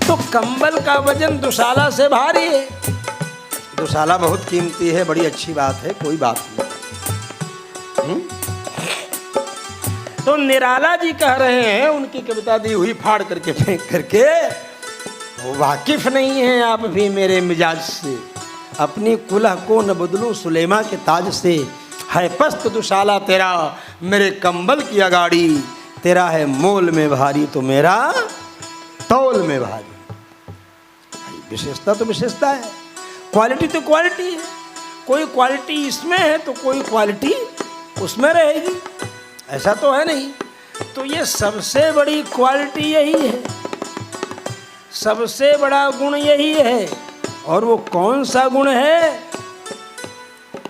तो कंबल का वजन दुशाला से भारी है। दुशाला बहुत कीमती है, बड़ी अच्छी बात है, कोई बात नहीं। तो निराला जी कह रहे हैं, उनकी कविता दी हुई फाड़ करके फेंक करके, वो वाकिफ नहीं है आप भी मेरे मिजाज से, अपनी कुलह को न बदलूं सुलेमा के ताज से, है पस्त दुशाला तेरा मेरे कंबल की अगाड़ी, तेरा है मोल में भारी तो मेरा तौल में भारी। विशेषता तो विशेषता है, क्वालिटी तो क्वालिटी है, कोई क्वालिटी इसमें है तो कोई क्वालिटी उसमें रहेगी, ऐसा तो है नहीं। तो ये सबसे बड़ी क्वालिटी यही है, सबसे बड़ा गुण यही है। और वो कौन सा गुण है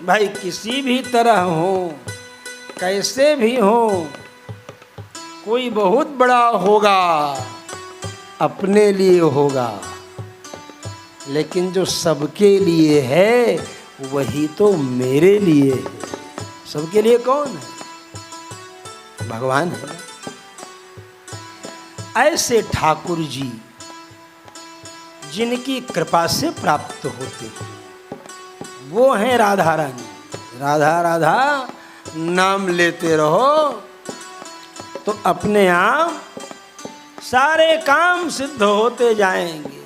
भाई? किसी भी तरह हो, कैसे भी हो, कोई बहुत बड़ा होगा अपने लिए होगा, लेकिन जो सबके लिए है वही तो मेरे लिए है। सबके लिए कौन है? भगवान है। ऐसे ठाकुर जी जिनकी कृपा से प्राप्त होते हैं वो हैं राधा रानी। राधा राधा नाम लेते रहो तो अपने आप सारे काम सिद्ध होते जाएंगे।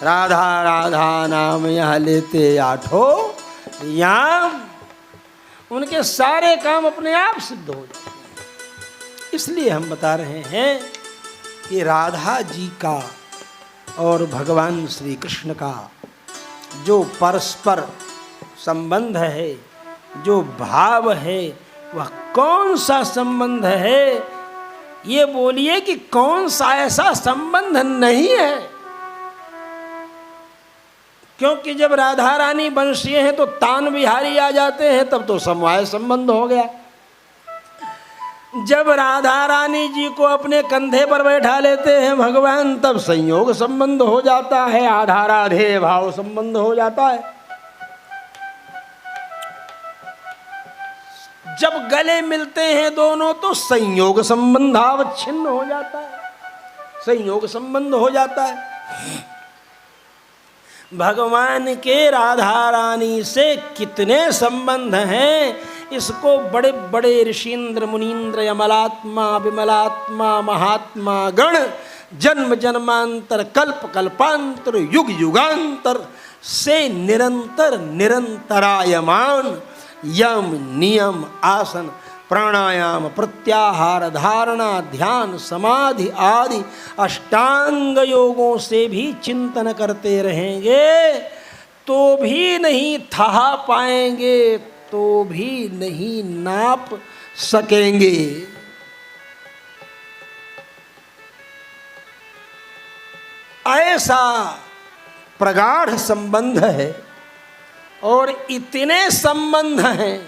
राधा राधा नाम यहाँ लेते आठो याम, उनके सारे काम अपने आप सिद्ध हो जाते हैं। इसलिए हम बता रहे हैं कि राधा जी का और भगवान श्री कृष्ण का जो परस्पर संबंध है, जो भाव है, वह कौन सा संबंध है? ये बोलिए कि कौन सा ऐसा संबंध नहीं है? क्योंकि जब राधा रानी वंशीय हैं तो तान बिहारी आ जाते हैं, तब तो समवाय संबंध हो गया। जब राधा रानी जी को अपने कंधे पर बैठा लेते हैं भगवान, तब संयोग संबंध हो जाता है, आधा राधे भाव संबंध हो जाता है। जब गले मिलते हैं दोनों तो संयोग संबंध अवच्छिन्न हो जाता है, संयोग संबंध हो जाता है। भगवान के राधा रानी से कितने संबंध हैं, इसको बड़े बड़े ऋषींद्र मुनींद्र यमलात्मा विमलात्मा महात्मा गण जन्म जन्मांतर कल्प कल्पांतर युग युगांतर से निरंतर निरंतरायमान यम नियम आसन प्राणायाम प्रत्याहार धारणा ध्यान समाधि आदि अष्टांग योगों से भी चिंतन करते रहेंगे तो भी नहीं था पाएंगे, तो भी नहीं नाप सकेंगे। ऐसा प्रगाढ़ संबंध है और इतने संबंध हैं,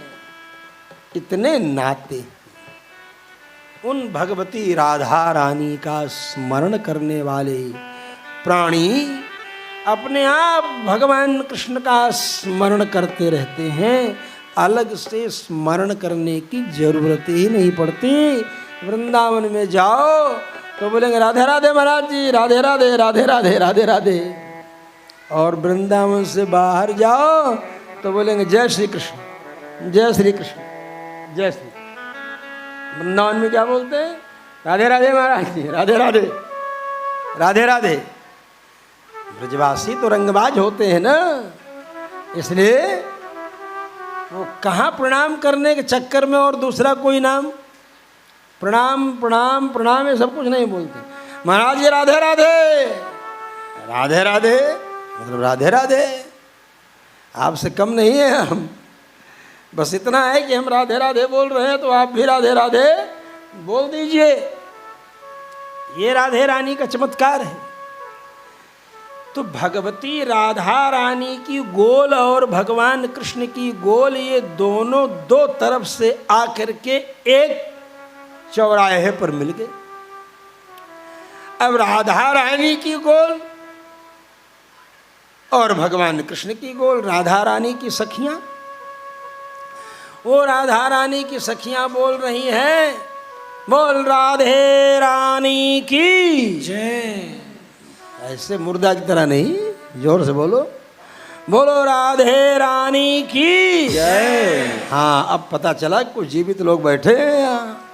इतने नाते। उन भगवती राधा रानी का स्मरण करने वाले प्राणी अपने आप भगवान कृष्ण का स्मरण करते रहते हैं, अलग से स्मरण करने की जरूरत ही नहीं पड़ती। वृंदावन में जाओ तो बोलेंगे राधे राधे महाराज जी, राधे राधे राधे राधे राधे राधे, और वृंदावन से बाहर जाओ तो बोलेंगे जय श्री कृष्ण जय श्री कृष्ण जय श्री। वृंदावन में क्या बोलते हैं? राधे राधे महाराज जी, राधे राधे राधे राधे। ब्रजवासी तो रंगबाज होते हैं ना, इसलिए वो कहाँ प्रणाम करने के चक्कर में और दूसरा कोई नाम प्रणाम प्रणाम प्रणाम ये सब कुछ नहीं बोलते। महाराज जी राधे राधे राधे राधे, मतलब राधे राधे। आपसे कम नहीं है हम, बस इतना है कि हम राधे राधे बोल रहे हैं तो आप भी राधे राधे बोल दीजिए। ये राधे रानी का चमत्कार है। तो भगवती राधा रानी की गोल और भगवान कृष्ण की गोल, ये दोनों दो तरफ से आकर के एक चौराहे पर मिल गए। अब राधा रानी की गोल और भगवान कृष्ण की गोल, राधा रानी की सखियां, वो राधा रानी की सखियां बोल रही हैं, बोल राधे रानी की जय। ऐसे मुर्दा की तरह नहीं, जोर से बोलो, बोलो राधे रानी की जय। हाँ, अब पता चला कुछ जीवित लोग बैठे हैं यहाँ।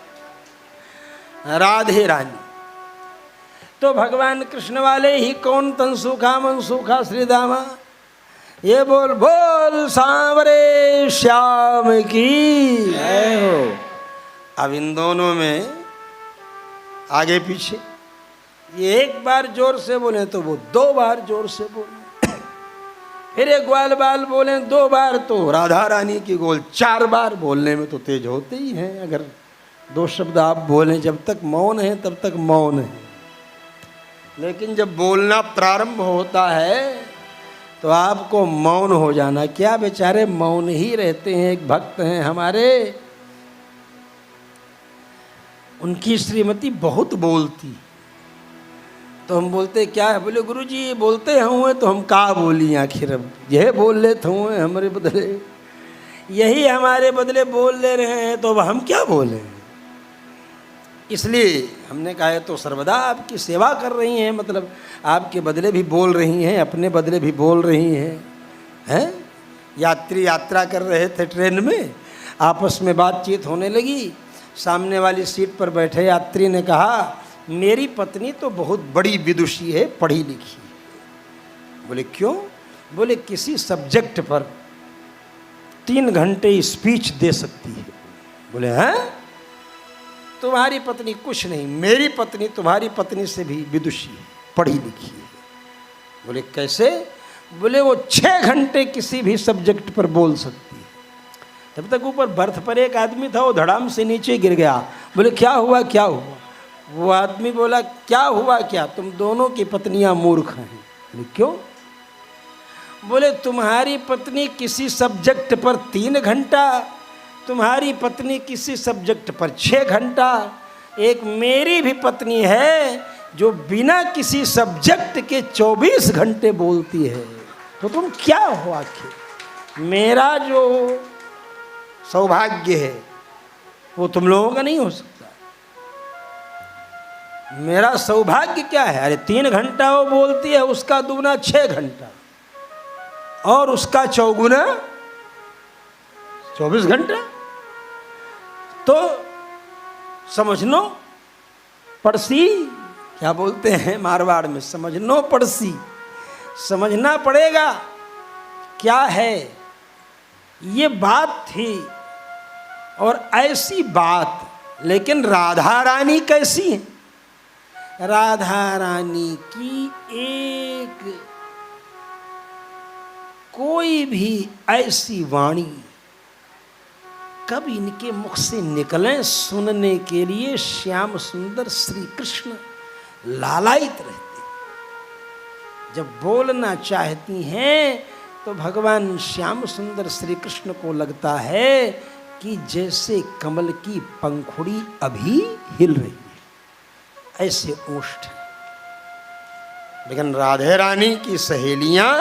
राधे रानी तो भगवान कृष्ण वाले ही कौन, तन सूखा मन सूखा श्रीदामा, ये बोल बोल सांवरे श्याम की जय हो। अब इन दोनों में आगे पीछे, ये एक बार जोर से बोले तो वो 2 बार जोर से बोले, फिर एक ग्वाल बाल बोले 2 बार तो राधा रानी की गोल 4 बार। बोलने में तो तेज होते ही हैं, अगर 2 शब्द आप बोलें, जब तक मौन है तब तक मौन है, लेकिन जब बोलना प्रारंभ होता है तो आपको मौन हो जाना। क्या बेचारे मौन ही रहते हैं। एक भक्त हैं हमारे, उनकी श्रीमती बहुत बोलती, तो हम बोलते क्या है, बोले गुरुजी बोलते हुए तो हम का बोली आखिर, अब यह बोल लेते हुए हमारे बदले, यही हमारे बदले बोल ले रहे हैं तो अब हम क्या बोलें। इसलिए हमने कहा है तो सर्वदा आपकी सेवा कर रही हैं, मतलब आपके बदले भी बोल रही हैं, अपने बदले भी बोल रही हैं। यात्री यात्रा कर रहे थे ट्रेन में, आपस में बातचीत होने लगी, सामने वाली सीट पर बैठे यात्री ने कहा मेरी पत्नी तो बहुत बड़ी विदुषी है, पढ़ी लिखी है। बोले क्यों? बोले किसी सब्जेक्ट पर 3 घंटे स्पीच दे सकती है। बोले हैं? तुम्हारी पत्नी कुछ नहीं, मेरी पत्नी तुम्हारी पत्नी से भी विदुषी है, पढ़ी लिखी है। बोले कैसे? बोले वो 6 घंटे किसी भी सब्जेक्ट पर बोल सकती है। तब तक ऊपर बर्थ पर एक आदमी था, वो धड़ाम से नीचे गिर गया। बोले क्या हुआ क्या हुआ? वो आदमी बोला क्या हुआ क्या, तुम दोनों की पत्नियां मूर्ख हैं। बोले क्यों? बोले तुम्हारी पत्नी किसी सब्जेक्ट पर 3 घंटा, तुम्हारी पत्नी किसी सब्जेक्ट पर 6 घंटा, एक मेरी भी पत्नी है जो बिना किसी सब्जेक्ट के 24 घंटे बोलती है। तो तुम क्या हो आखिर? मेरा जो सौभाग्य है वो तुम लोगों का नहीं हो सकता। मेरा सौभाग्य क्या है? अरे 3 घंटा वो बोलती है, उसका दुगना 6 घंटा, और उसका चौगुना 24 घंटा। तो समझनो पड़सी, क्या बोलते हैं मारवाड़ में, समझनो पड़सी, समझना पड़ेगा क्या है ये बात थी। और ऐसी बात, लेकिन राधा रानी कैसी है? राधा रानी की एक कोई भी ऐसी वाणी कब इनके मुख से निकले सुनने के लिए श्याम सुंदर श्री कृष्ण लालायित रहते। जब बोलना चाहती हैं तो भगवान श्याम सुंदर श्री कृष्ण को लगता है कि जैसे कमल की पंखुड़ी अभी हिल रही है, ऐसे ओष्ठ है। लेकिन राधे रानी की सहेलियां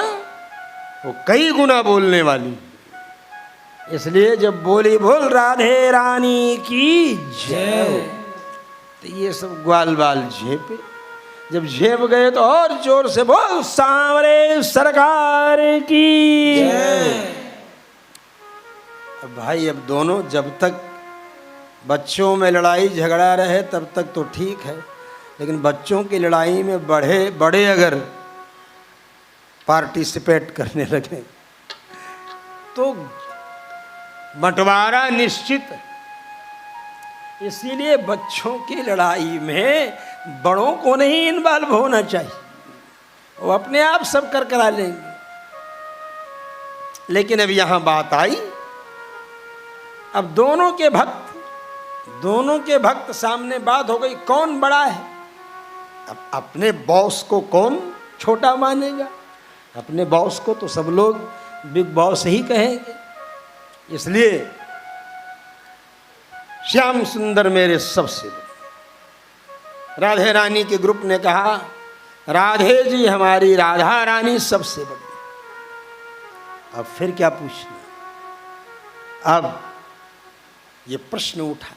वो कई गुना बोलने वाली, इसलिए जब बोली बोल राधे रानी की जय, तो ये सब ग्वाल बाल झेपे। जब झेप गए तो और जोर से बोल सांवरे सरकार की जय। अब भाई, अब दोनों जब तक बच्चों में लड़ाई झगड़ा रहे तब तक तो ठीक है, लेकिन बच्चों की लड़ाई में बड़े अगर पार्टिसिपेट करने लगे तो बंटवारा निश्चित। इसीलिए बच्चों की लड़ाई में बड़ों को नहीं इन्वॉल्व होना चाहिए, वो अपने आप सब करा लेंगे। लेकिन अब यहां बात आई, अब दोनों के भक्त सामने बात हो गई, कौन बड़ा है? अब अपने बॉस को कौन छोटा मानेगा? अपने बॉस को तो सब लोग बिग बॉस ही कहेंगे। इसलिए श्याम सुंदर मेरे सबसे बड़े। राधे रानी के ग्रुप ने कहा राधे जी हमारी राधा रानी सबसे बड़ी। अब फिर क्या पूछना? अब ये प्रश्न उठा,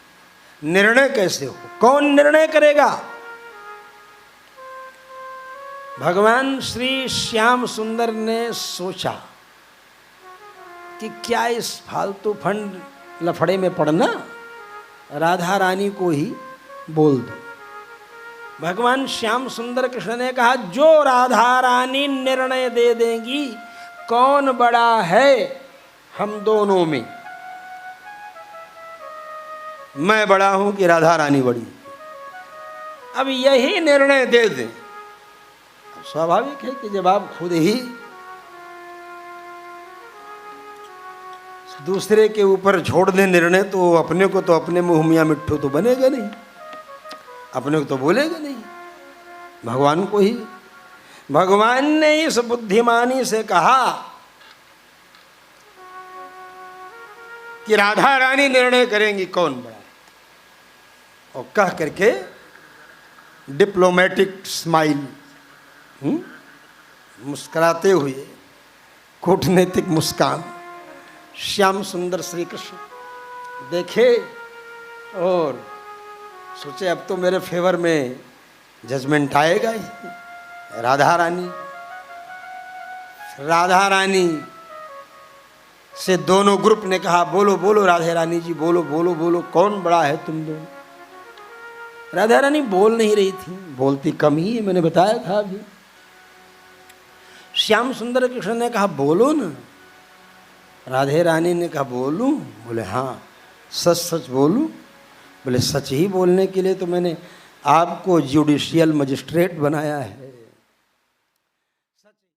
निर्णय कैसे हो? कौन निर्णय करेगा? भगवान श्री श्याम सुंदर ने सोचा कि क्या इस फालतू फंड लफड़े में पड़ना, राधा रानी को ही बोल दो। भगवान श्याम सुंदर कृष्ण ने कहा, जो राधा रानी निर्णय दे देंगी कौन बड़ा है हम दोनों में, मैं बड़ा हूं कि राधा रानी बड़ी। अब यही निर्णय दे दें। स्वाभाविक है कि जब आप खुद ही दूसरे के ऊपर छोड़ दें निर्णय, तो अपने को तो अपने मुंह मियां मिट्ठू तो बनेगा नहीं, अपने को तो बोलेगा नहीं, भगवान को ही। भगवान ने इस बुद्धिमानी से कहा कि राधा रानी निर्णय करेंगी कौन बड़ा है, और कह करके डिप्लोमेटिक स्माइल, मुस्कुराते हुए कूटनीतिक मुस्कान श्याम सुंदर श्री कृष्ण देखे और सोचे अब तो मेरे फेवर में जजमेंट आएगा ही। राधा रानी से दोनों ग्रुप ने कहा, बोलो बोलो राधे रानी जी, बोलो बोलो बोलो, कौन बड़ा है तुम दोनों। राधा रानी बोल नहीं रही थी, बोलती कम ही है, मैंने बताया था अभी। श्याम सुंदर कृष्ण ने कहा, बोलो ना। राधे रानी ने कहा, बोलूं? बोले हाँ, सच सच बोलूं? बोले सच ही बोलने के लिए तो मैंने आपको जुडिशियल मजिस्ट्रेट बनाया है।